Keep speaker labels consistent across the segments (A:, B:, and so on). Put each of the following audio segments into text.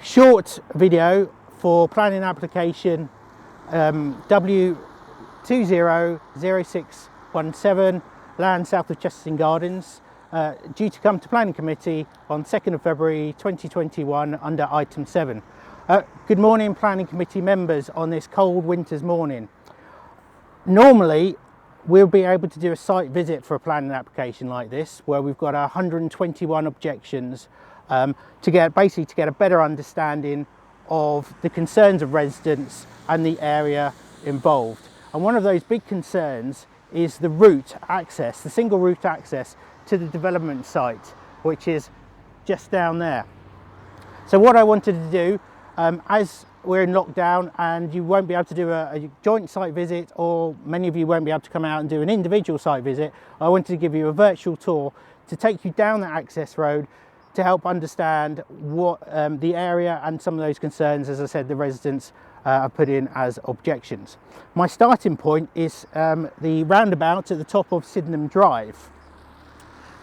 A: Short video for planning application W200617, land south of Chesterton Gardens, due to come to planning committee on 2nd of February 2021 under item 7. Good morning planning committee members on this cold winter's morning. Normally we'll be able to do a site visit for a planning application like this, where we've got 121 objections, to get a better understanding of the concerns of residents and the area involved. And one of those big concerns is the route access, the single route access to the development site, which is just down there. So what I wanted to do, as we're in lockdown and you won't be able to do a joint site visit, or many of you won't be able to come out and do an individual site visit, I wanted to give you a virtual tour to take you down that access road to help understand what the area and some of those concerns, as I said, the residents have put in as objections. My starting point is the roundabout at the top of Sydenham Drive.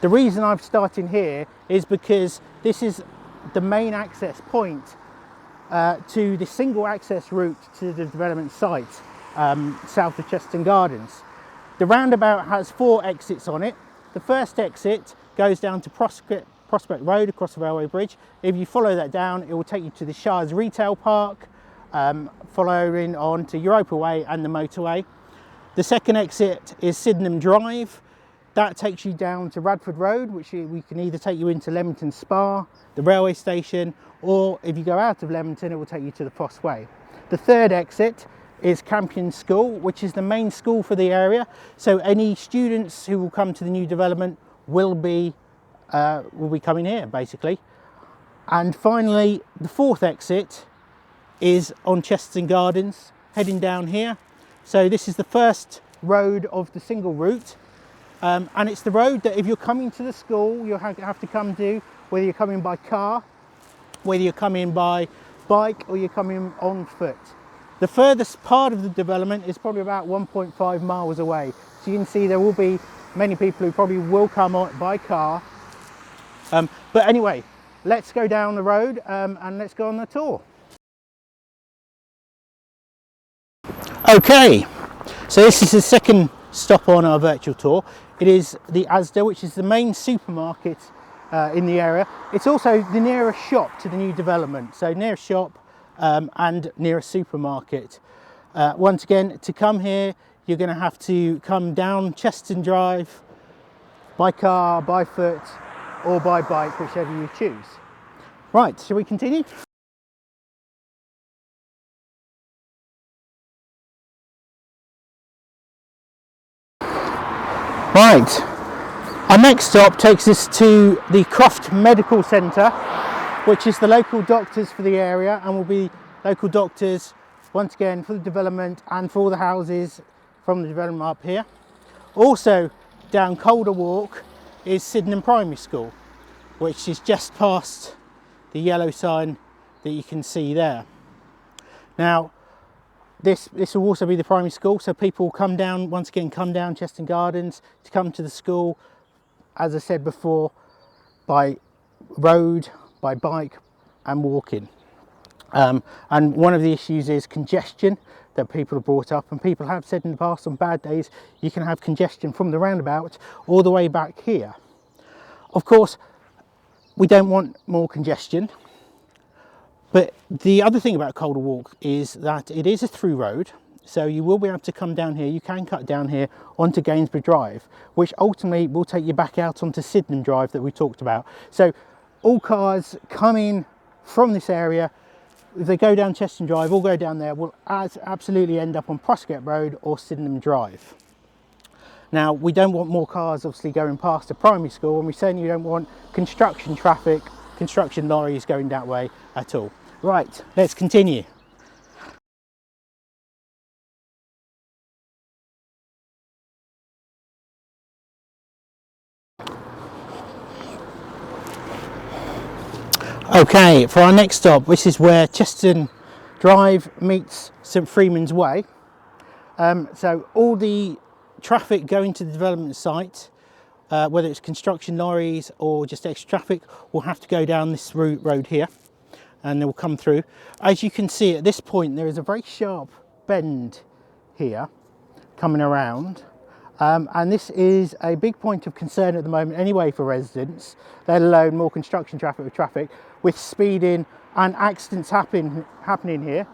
A: The reason I'm starting here is because this is the main access point to the single access route to the development site south of Chesterton Gardens. The roundabout has 4 exits on it. The first exit goes down to Prospect Road across the railway bridge. If you follow that down, it will take you to the Shires Retail Park, following on to Europa Way and the motorway. The second exit is Sydenham Drive. That takes you down to Radford Road, which we can either take you into Leamington Spa, the railway station, or if you go out of Leamington, it will take you to the Foss Way. The third exit is Campion School, which is the main school for the area. So any students who will come to the new development will be coming here, basically. And finally, the fourth exit is on Chesterton Gardens, heading down here. So this is the first road of the single route. And it's the road that if you're coming to the school, you'll have to come to, whether you're coming by car, whether you're coming by bike, or you're coming on foot. The furthest part of the development is probably about 1.5 miles away. So you can see there will be many people who probably will come on by car. But anyway, let's go down the road and let's go on the tour. Okay, so this is the second stop on our virtual tour. It is the Asda, which is the main supermarket in the area. It's also the nearest shop to the new development, so nearest shop and nearest supermarket. Once again, to come here, you're going to have to come down Chesterton Drive by car, by foot, or by bike, whichever you choose. Right, shall we continue? Right, our next stop takes us to the Croft Medical Centre, which is the local doctors for the area, and will be local doctors once again for the development and for all the houses from the development up here. Also down Cllr Walk is Sydenham Primary School, which is just past the yellow sign that you can see there. Now this will also be the primary school, so people will come down, once again, come down Chesterton Gardens to come to the school, as I said before, by road, by bike and walking. And one of the issues is congestion that people have brought up, and people have said in the past, on bad days you can have congestion from the roundabout all the way back here. Of course, we don't want more congestion. But the other thing about Cllr Walk is that it is a through road, so you will be able to come down here. You can cut down here onto Gainsborough Drive, which ultimately will take you back out onto Sydenham Drive that we talked about. So all cars coming from this area, if they go down Chesterton Drive, all go down there, will absolutely end up on Prospect Road or Sydenham Drive. Now, we don't want more cars obviously going past the primary school, and we certainly don't want construction traffic, construction lorries going that way at all. Right, let's continue. Okay, for our next stop, this is where Chesterton Drive meets St Freeman's Way. So all the traffic going to the development site, whether it's construction lorries or just extra traffic, will have to go down this road here. and they'll come through. As you can see at this point, there is a very sharp bend here coming around. And this is a big point of concern at the moment anyway for residents, let alone more construction traffic with speeding and accidents happening here.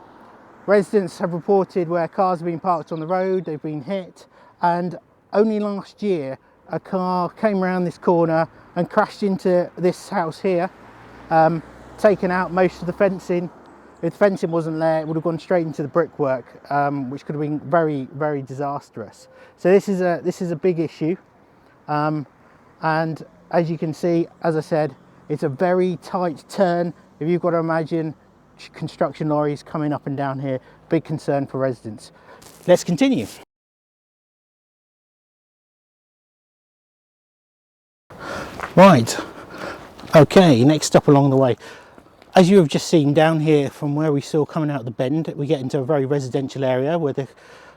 A: Residents have reported where cars have been parked on the road, they've been hit, and only last year a car came around this corner and crashed into this house here, taken out most of the fencing. If the fencing wasn't there, it would have gone straight into the brickwork, which could have been very, very disastrous. So this is a big issue, and as you can see, as I said, it's a very tight turn. If you've got to imagine construction lorries coming up and down here, big concern for residents. Let's continue. Right, okay, next up along the way. As you have just seen down here from where we saw coming out the bend, we get into a very residential area where the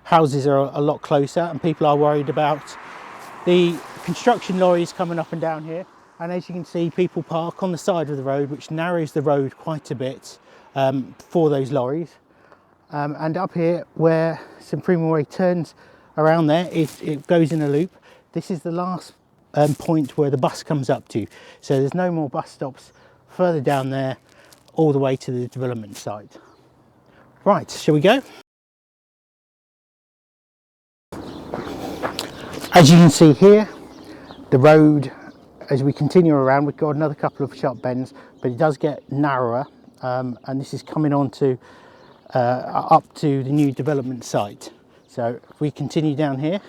A: houses are a lot closer and people are worried about the construction lorries coming up and down here. And as you can see, people park on the side of the road, which narrows the road quite a bit for those lorries. And up here where St Freeman Way turns around there, it goes in a loop. This is the last point where the bus comes up to. So there's no more bus stops further down there, all the way to the development site. Right, shall we go? As you can see here, the road, as we continue around, we've got another couple of sharp bends, but it does get narrower, and this is coming on to up to the new development site. So if we continue down here,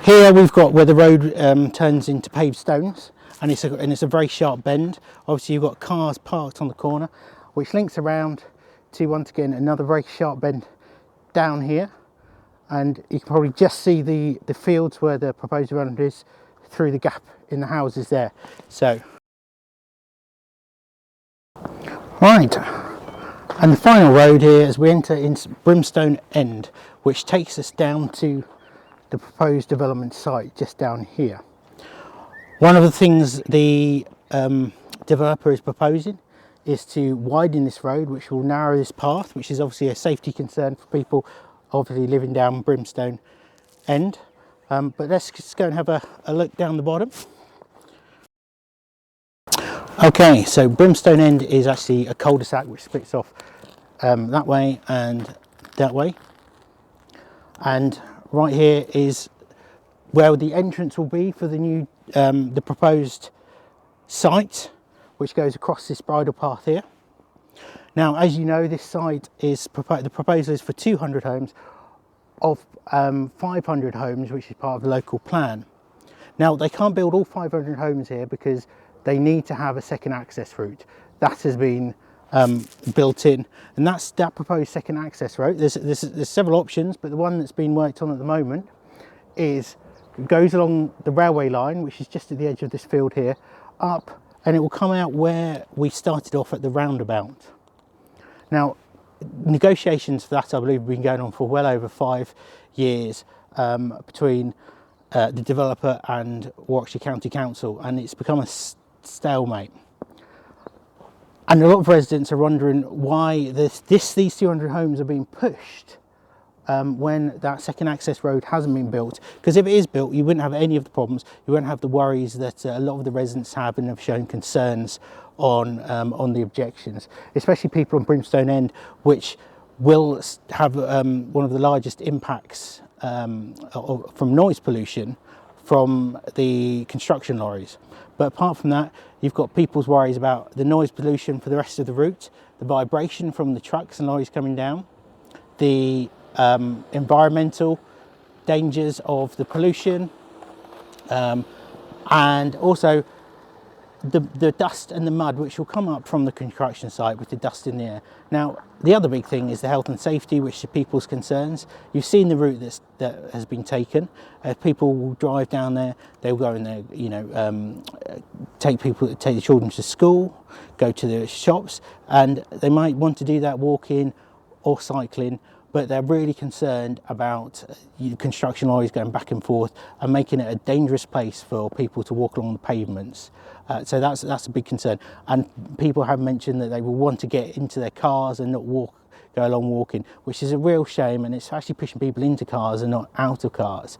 A: we've got where the road turns into paved stones, and it's a very sharp bend. Obviously you've got cars parked on the corner, which links around to once again another very sharp bend down here, and you can probably just see the fields where the proposed development is through the gap in the houses there. So right, and the final road here as we enter in Brimstone End, which takes us down to the proposed development site just down here. One of the things the developer is proposing is to widen this road, which will narrow this path, which is obviously a safety concern for people obviously living down Brimstone End. But let's just go and have a look down the bottom. Okay, so Brimstone End is actually a cul-de-sac which splits off that way and that way. And right here is where the entrance will be for the new the proposed site, which goes across this bridle path here. Now, as you know, this site is the proposal is for 200 homes of 500 homes, which is part of the local plan. Now, they can't build all 500 homes here because they need to have a second access route. That has been built in, and that's that proposed second access route. There's several options, but the one that's been worked on at the moment goes along the railway line, which is just at the edge of this field here, up, and it will come out where we started off at the roundabout. Now, negotiations for that, I believe, have been going on for well over 5 years between the developer and Warwickshire County Council, and it's become a stalemate. And a lot of residents are wondering why these 200 homes are being pushed when that second access road hasn't been built. Because if it is built, you wouldn't have any of the problems, you wouldn't have the worries that a lot of the residents have and have shown concerns on the objections, especially people on Brimstone End, which will have one of the largest impacts from noise pollution from the construction lorries. But apart from that, you've got people's worries about the noise pollution for the rest of the route, the vibration from the trucks and lorries coming down, the environmental dangers of the pollution, and also the dust and the mud which will come up from the construction site with the dust in the air. Now, the other big thing is the health and safety, which are people's concerns. You've seen the route that has been taken. People will drive down there, they'll go in there, take the children to school, go to the shops, and they might want to do that walking or cycling but they're really concerned about construction lorries going back and forth and making it a dangerous place for people to walk along the pavements. So that's a big concern. And people have mentioned that they will want to get into their cars and not go along walking, which is a real shame, and it's actually pushing people into cars and not out of cars.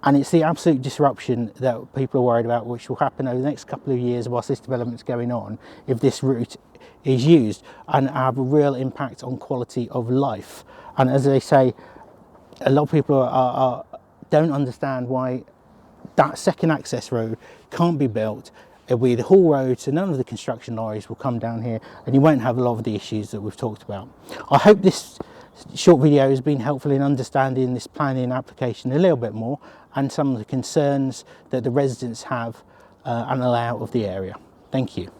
A: And it's the absolute disruption that people are worried about, which will happen over the next couple of years whilst this development's going on, if this route is used, and have a real impact on quality of life. And as they say, a lot of people don't understand why that second access road can't be built. It'll be the haul road, so none of the construction lorries will come down here, and you won't have a lot of the issues that we've talked about. I hope this short video has been helpful in understanding this planning application a little bit more, and some of the concerns that the residents have and the layout of the area. Thank you.